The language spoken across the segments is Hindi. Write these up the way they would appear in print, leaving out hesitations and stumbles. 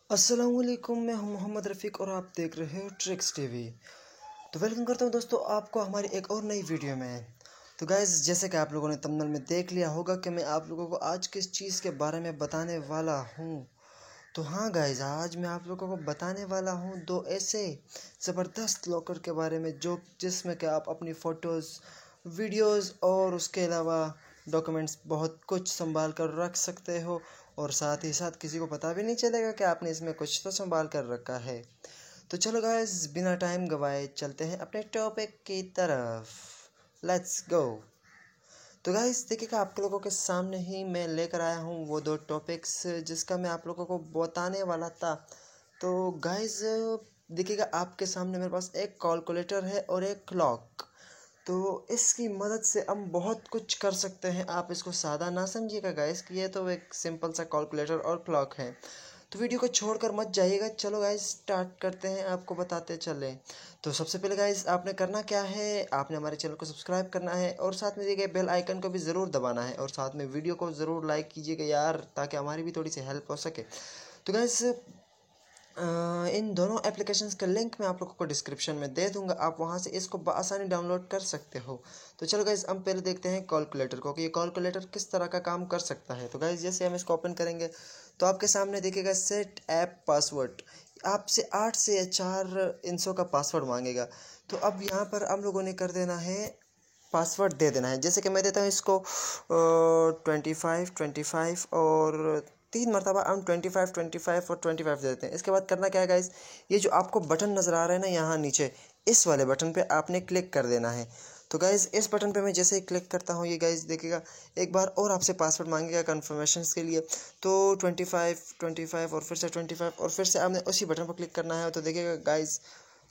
अस्सलामुअलैकुम, मैं हूं मोहम्मद रफ़ीक और आप देख रहे हो ट्रिक्स टीवी। तो वेलकम करता हूं दोस्तों आपको हमारी एक और नई वीडियो में। तो गाइज़, जैसे कि आप लोगों ने थंबनेल में देख लिया होगा कि मैं आप लोगों को आज किस चीज़ के बारे में बताने वाला हूं। तो हाँ गाइज़, आज मैं आप लोगों को बताने वाला हूं दो ऐसे ज़बरदस्त लॉकर के बारे में जो जिसमें कि आप अपनी फ़ोटोज़, वीडियोज़ और उसके अलावा डॉक्यूमेंट्स बहुत कुछ संभाल कर रख सकते हो और साथ ही साथ किसी को पता भी नहीं चलेगा कि आपने इसमें कुछ तो संभाल कर रखा है। तो चलो गाइस, बिना टाइम गवाए चलते हैं अपने टॉपिक की तरफ। Let's go. तो गाइस देखिएगा, आप लोगों के सामने ही मैं लेकर आया हूँ वो दो टॉपिक्स जिसका मैं आप लोगों को बताने वाला था। तो गाइस देखिएगा, आपके सामने मेरे पास एक कैलकुलेटर है और एक क्लॉक। तो इसकी मदद से हम बहुत कुछ कर सकते हैं। आप इसको सादा ना समझिएगा गाइस कि ये तो एक सिंपल सा कैलकुलेटर और क्लॉक है। तो वीडियो को छोड़कर मत जाइएगा। चलो गाइस, स्टार्ट करते हैं, आपको बताते चलें। तो सबसे पहले गाइस, आपने करना क्या है, आपने हमारे चैनल को सब्सक्राइब करना है और साथ में दिए गए बेल आइकन को भी ज़रूर दबाना है और साथ में वीडियो को ज़रूर लाइक कीजिएगा यार, ताकि हमारी भी थोड़ी सी हेल्प हो सके। तो गाइस, इन दोनों एप्लीकेशंस का लिंक मैं आप लोगों को डिस्क्रिप्शन में दे दूंगा, आप वहां से इसको बआसानी डाउनलोड कर सकते हो। तो चलो गाइज, हम पहले देखते हैं कैलकुलेटर को कि ये कैलकुलेटर किस तरह का काम कर सकता है। तो गाइज, जैसे हम इसको ओपन करेंगे तो आपके सामने देखिएगा सेट ऐप पासवर्ड। आपसे 8 से 4 इंचों का पासवर्ड मांगेगा। तो अब यहाँ पर हम लोगों ने कर देना है, पासवर्ड दे देना है। जैसे कि मैं देता हूँ इसको 25 और 3 मरतबा हम 25 और 25 दे देते हैं। इसके बाद करना क्या है गाइस, ये जो आपको बटन नज़र आ रहा है ना यहाँ नीचे, इस वाले बटन पे आपने क्लिक कर देना है। तो गाइस, इस बटन पे मैं जैसे ही क्लिक करता हूँ, ये गाइस देखिएगा एक बार और आपसे पासवर्ड मांगेगा कन्फर्मेशन के लिए। तो 25 और फिर से 25 और फिर से आपने उसी बटन पर क्लिक करना है। तो देखिएगा गाइस,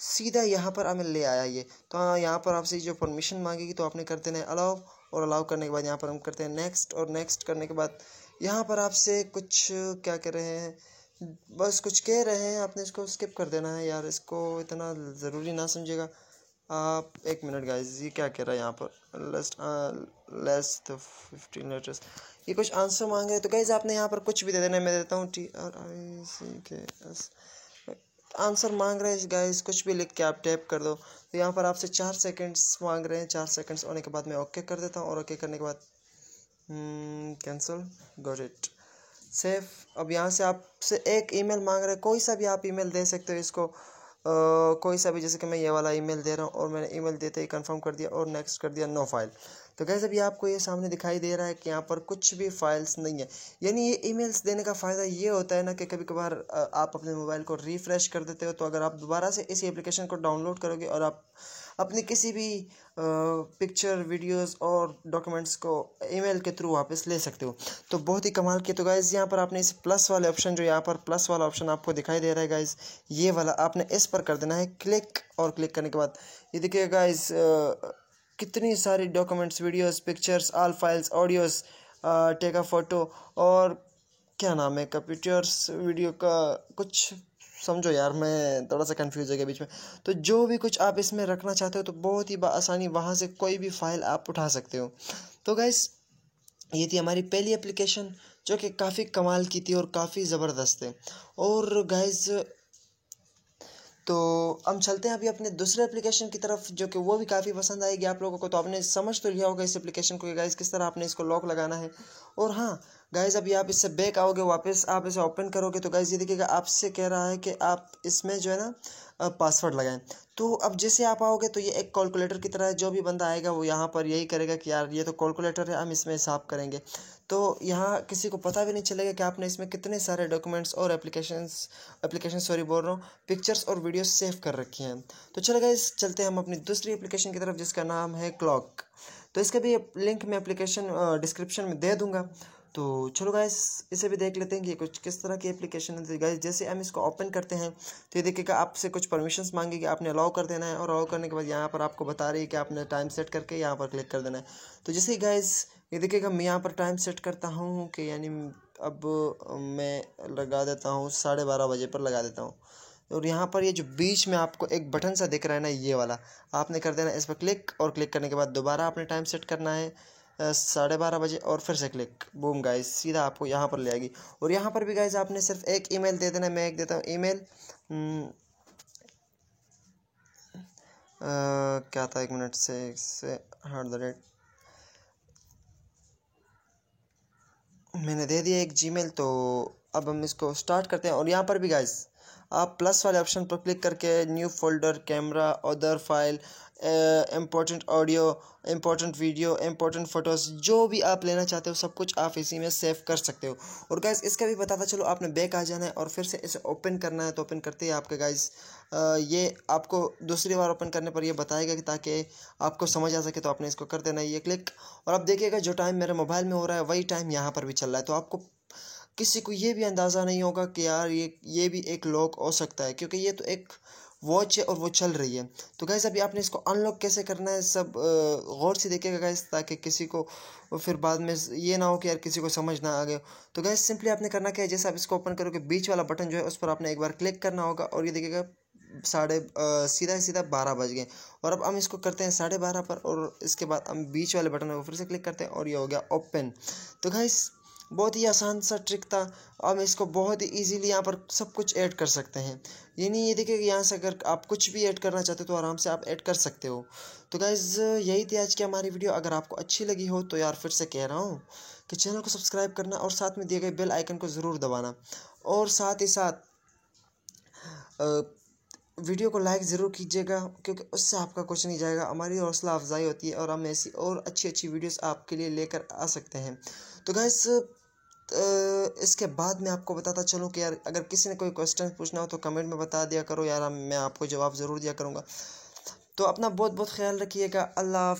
सीधा यहाँ पर हमें ले आया ये। तो हाँ, यहाँ पर आपसे जो परमिशन मांगेगी तो आपने कर देना है अलाउ, और अलाउ करने के बाद यहाँ पर हम करते हैं नेक्स्ट, और नेक्स्ट करने के बाद यहाँ पर आपसे कुछ क्या कह रहे हैं, बस कुछ कह रहे हैं, आपने इसको स्किप कर देना है यार, इसको इतना ज़रूरी ना समझिएगा आप। 1 मिनट गाइस, ये क्या कह रहा है यहाँ पर, लेस द 15 लेटर्स, ये कुछ आंसर मांग रहे हैं। तो गाइस, आपने यहाँ पर कुछ भी दे देना है। मैं देता हूँ TRICKS, आंसर मांग रहे हैं गाइस, कुछ भी लिख के आप टैप कर दो। तो यहाँ पर आपसे 4 सेकंड्स मांग रहे हैं। 4 सेकंड्स होने के बाद मैं ओके कर देता हूँ और ओके करने के बाद कैंसिल, गॉट इट, सेव। अब यहाँ से आपसे एक ईमेल मांग रहे हैं, कोई सा भी आप ईमेल दे सकते हो इसको, कोई सा भी। जैसे कि मैं ये वाला ईमेल दे रहा हूँ और मैंने ईमेल देते ही कंफर्म कर दिया और नेक्स्ट कर दिया, नो फाइल। तो गाइस, अभी आपको ये सामने दिखाई दे रहा है कि यहाँ पर कुछ भी फाइल्स नहीं है। यानी ये ईमेल्स देने का फ़ायदा ये होता है ना कि कभी कभार आप अपने मोबाइल को रिफ़्रेश कर देते हो, तो अगर आप दोबारा से इस एप्लीकेशन को डाउनलोड करोगे और आप अपनी किसी भी पिक्चर, वीडियोस और डॉक्यूमेंट्स को ईमेल के थ्रू वापस ले सकते हो। तो बहुत ही कमाल की। तो गाइज़, यहाँ पर आपने इस प्लस वाले ऑप्शन, जो यहाँ पर प्लस वाला ऑप्शन आपको दिखाई दे रहा है गाइज़, ये वाला आपने इस पर कर देना है क्लिक, और क्लिक करने के बाद ये देखिए गाइज़, कितनी सारी documents, videos, pictures, all files, audios, take a photo, और क्या नाम है, कंप्यूटर्स, वीडियो का कुछ, समझो यार, मैं थोड़ा सा कंफ्यूज हो गया बीच में। तो जो भी कुछ आप इसमें रखना चाहते हो तो बहुत ही आसानी वहाँ से कोई भी फाइल आप उठा सकते हो। तो गाइस, ये थी हमारी पहली एप्लीकेशन जो कि काफ़ी कमाल की थी और काफ़ी ज़बरदस्त है। और गाइस, तो हम चलते हैं अभी अपने दूसरे एप्लीकेशन की तरफ, जो कि वो भी काफ़ी पसंद आएगी आप लोगों को। तो आपने समझ तो लिया होगा इस एप्लीकेशन को गाइस, किस तरह आपने इसको लॉक लगाना है। और हाँ गाइस, अभी आप इससे बैक आओगे, वापस आप इसे ओपन करोगे तो गाइस ये देखिएगा, आपसे कह रहा है कि आप इसमें जो है ना पासवर्ड लगाएं। तो अब जैसे आप आओगे तो ये एक कैलकुलेटर की तरह है, जो भी बंदा आएगा वो यहाँ पर यही करेगा कि यार ये तो कैलकुलेटर है, हम इसमें हिसाब करेंगे। तो यहाँ किसी को पता भी नहीं चलेगा कि आपने इसमें कितने सारे डॉक्यूमेंट्स और एप्लीकेशन सॉरी बोल रहा हूँ, पिक्चर्स और वीडियोस सेव कर रखी हैं। तो चलो गाइस, चलते हैं हम अपनी दूसरी एप्लीकेशन की तरफ, जिसका नाम है क्लॉक। तो इसका भी लिंक मैं एप्लीकेशन डिस्क्रिप्शन में दे दूंगा। तो चलो गाइस, इसे भी देख लेते हैं कि ये कुछ किस तरह की एप्लीकेशन है। गाइस, जैसे हम इसको ओपन करते हैं तो ये देखिएगा, आपसे कुछ परमिशंस मांगेगी, आपने अलाउ कर देना है, और अलाउ करने के बाद यहाँ पर आपको बता रही है कि आपने टाइम सेट करके यहाँ पर क्लिक कर देना है। तो जैसे ही गाइस, ये देखिएगा, मैं यहाँ पर टाइम सेट करता हूँ कि यानी अब मैं लगा देता हूँ 12:30 बजे पर लगा देता हूँ। और यहाँ पर ये जो बीच में आपको एक बटन सा दिख रहा है ना, ये वाला आपने कर देना इस पर क्लिक, और क्लिक करने के बाद दोबारा आपने टाइम सेट करना है 12:30 बजे और फिर से क्लिक, बूम गाइस, सीधा आपको यहाँ पर ले आएगी। और यहाँ पर भी गाइस आपने सिर्फ एक ईमेल दे देना। मैं एक देता हूँ ईमेल, क्या था, 1 मिनट से @ मैंने दे दिया एक जीमेल। तो अब हम इसको स्टार्ट करते हैं। और यहाँ पर भी गाइस आप प्लस वाले ऑप्शन पर क्लिक करके new folder, camera, other file, important audio, important video, important photos, जो भी आप लेना चाहते हो सब कुछ आप इसी में सेव कर सकते हो। और गाइस इसका भी बताता चलो, आपने बैक आ जाना है और फिर से इसे ओपन करना है। तो ओपन करते ही आपके गाइस ये आपको दूसरी बार ओपन करने पर ये बताएगा कि ताकि आपको समझ आ सके, तो आपने इसको कर देना है ये क्लिक। और अब देखिएगा जो टाइम मेरे मोबाइल में हो रहा है वही टाइम यहाँ पर भी चल रहा है। तो आपको किसी को ये भी अंदाज़ा नहीं होगा कि यार ये भी एक लॉक हो सकता है, क्योंकि ये तो एक वॉच है और वो चल रही है। तो गाइस अभी आपने इसको अनलॉक कैसे करना है सब गौर से देखिएगा गाइस, ताकि किसी को फिर बाद में ये ना हो कि यार किसी को समझ ना आ गया। तो गाइस सिंपली आपने करना क्या है, जैसे आप इसको ओपन करोगे बीच वाला बटन जो है उस पर आपने एक बार क्लिक करना होगा। और ये देखिएगा सीधा 12 बज गए। और अब हम इसको करते हैं 12:30 पर, और इसके बाद हम बीच वाले बटन को फिर से क्लिक करते हैं और ये हो गया ओपन। तो गाइस बहुत ही आसान सा ट्रिक था। हम इसको बहुत ही इजीली यहाँ पर सब कुछ ऐड कर सकते हैं। ये नहीं, ये देखिए कि यहाँ से अगर आप कुछ भी ऐड करना चाहते हो तो आराम से आप ऐड कर सकते हो। तो गाइज़ यही थी आज की हमारी वीडियो। अगर आपको अच्छी लगी हो तो यार फिर से कह रहा हूँ कि चैनल को सब्सक्राइब करना और साथ में दिए गए बेल आइकन को ज़रूर दबाना। और साथ ही साथ वीडियो को लाइक ज़रूर कीजिएगा, क्योंकि उससे आपका कुछ नहीं जाएगा, हमारी हौसला अफजाई होती है और हम ऐसी और अच्छी अच्छी वीडियोस आपके लिए लेकर आ सकते हैं। तो गाइस इसके बाद मैं आपको बताता चलूँ कि यार अगर किसी ने कोई क्वेश्चन पूछना हो तो कमेंट में बता दिया करो यार, मैं आपको जवाब ज़रूर दिया करूँगा। तो अपना बहुत बहुत ख्याल रखिएगा। अल्लाह।